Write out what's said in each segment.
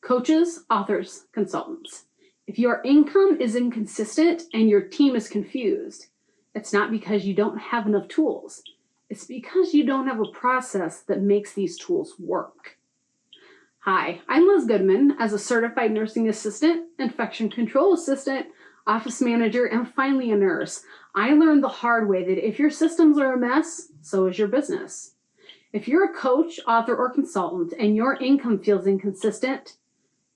Coaches, authors, consultants. If your income is inconsistent and your team is confused, it's not because you don't have enough tools. It's because you don't have a process that makes these tools work. Hi, I'm Liz Goodman. As a certified nursing assistant, infection control assistant, office manager, and finally a nurse, I learned the hard way that if your systems are a mess, so is your business. If you're a coach, author, or consultant and your income feels inconsistent,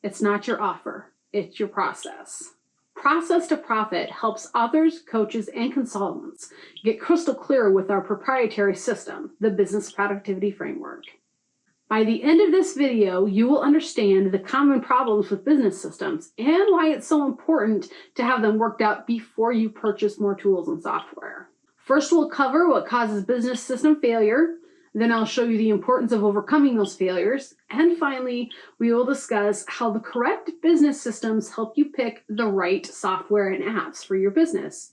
it's not your offer, it's your process. Process to Profit helps authors, coaches, and consultants get crystal clear with our proprietary system, the Business Productivity Framework. By the end of this video, you will understand the common problems with business systems and why it's so important to have them worked out before you purchase more tools and software. First, we'll cover what causes business system failure. Then I'll show you the importance of overcoming those failures. And finally, we will discuss how the correct business systems help you pick the right software and apps for your business.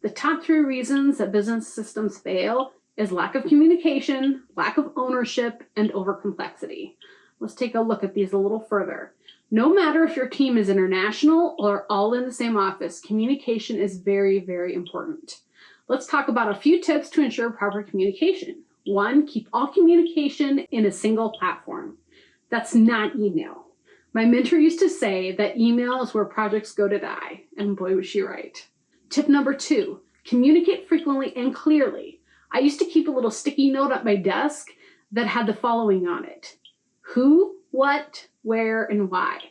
The top 3 reasons that business systems fail is lack of communication, lack of ownership, and overcomplexity. Let's take a look at these a little further. No matter if your team is international or all in the same office, communication is very, very important. Let's talk about a few tips to ensure proper communication. 1, keep all communication in a single platform. That's not email. My mentor used to say that email is where projects go to die, and boy was she right. Tip number 2, communicate frequently and clearly. I used to keep a little sticky note at my desk that had the following on it: who, what, where, and why.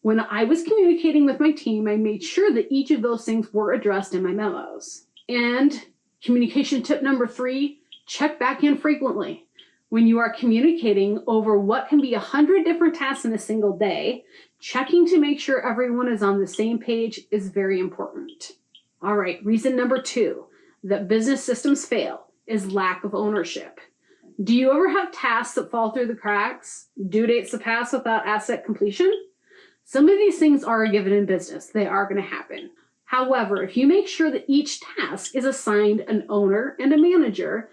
When I was communicating with my team, I made sure that each of those things were addressed in my memos. And communication tip number 3, check back in frequently. When you are communicating over what can be 100 different tasks in a single day, checking to make sure everyone is on the same page is very important. All right, reason number 2 that business systems fail is lack of ownership. Do you ever have tasks that fall through the cracks? Due dates that pass without asset completion? Some of these things are a given in business. They are going to happen. However, if you make sure that each task is assigned an owner and a manager,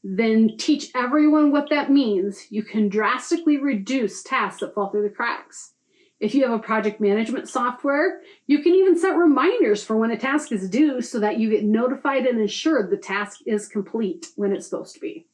then teach everyone what that means, you can drastically reduce tasks that fall through the cracks. If you have a project management software, you can even set reminders for when a task is due so that you get notified and assured the task is complete when it's supposed to be.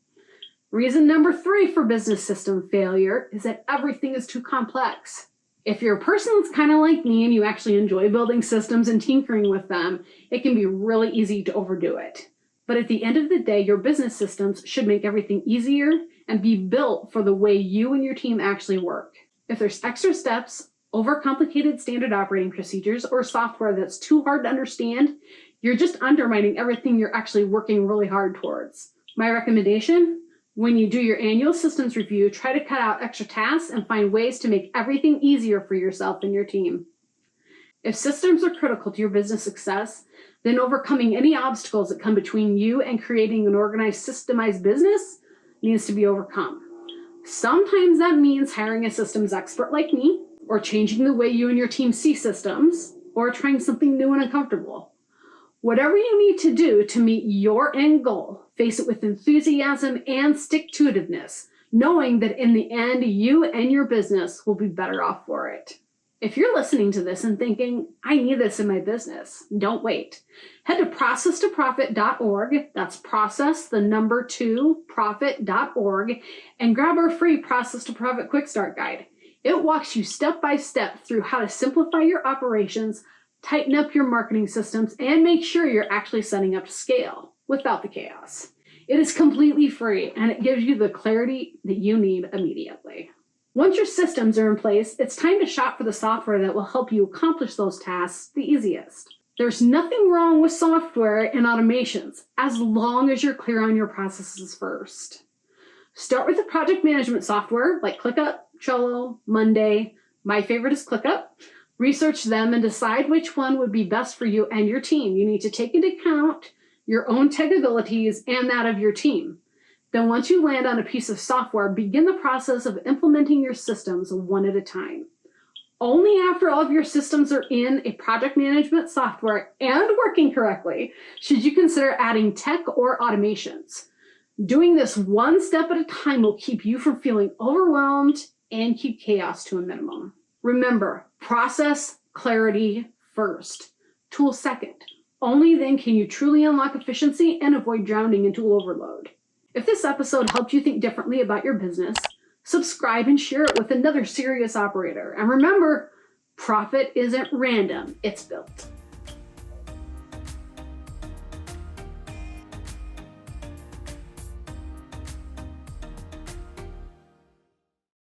Reason number 3 for business system failure is that everything is too complex. If you're a person that's kind of like me and you actually enjoy building systems and tinkering with them, it can be really easy to overdo it. But at the end of the day, your business systems should make everything easier and be built for the way you and your team actually work. If there's extra steps, overcomplicated standard operating procedures, or software that's too hard to understand, you're just undermining everything you're actually working really hard towards. My recommendation: when you do your annual systems review, try to cut out extra tasks and find ways to make everything easier for yourself and your team. If systems are critical to your business success, then overcoming any obstacles that come between you and creating an organized, systemized business needs to be overcome. Sometimes that means hiring a systems expert like me, or changing the way you and your team see systems, or trying something new and uncomfortable. Whatever you need to do to meet your end goal, face it with enthusiasm and stick-to-itiveness, knowing that in the end, you and your business will be better off for it. If you're listening to this and thinking, I need this in my business, don't wait. Head to processtoprofit.org, that's process, the number 2, profit.org, and grab our free Process to Profit Quick Start Guide. It walks you step by step through how to simplify your operations, tighten up your marketing systems, and make sure you're actually setting up to scale without the chaos. It is completely free, and it gives you the clarity that you need immediately. Once your systems are in place, it's time to shop for the software that will help you accomplish those tasks the easiest. There's nothing wrong with software and automations, as long as you're clear on your processes first. Start with a project management software like ClickUp, Trello, Monday. My favorite is ClickUp. Research them and decide which one would be best for you and your team. You need to take into account your own tech abilities and that of your team. Then once you land on a piece of software, begin the process of implementing your systems one at a time. Only after all of your systems are in a project management software and working correctly should you consider adding tech or automations. Doing this one step at a time will keep you from feeling overwhelmed and keep chaos to a minimum. Remember, process clarity first, tool second. Only then can you truly unlock efficiency and avoid drowning in tool overload. If this episode helped you think differently about your business, subscribe and share it with another serious operator. And remember, profit isn't random, it's built.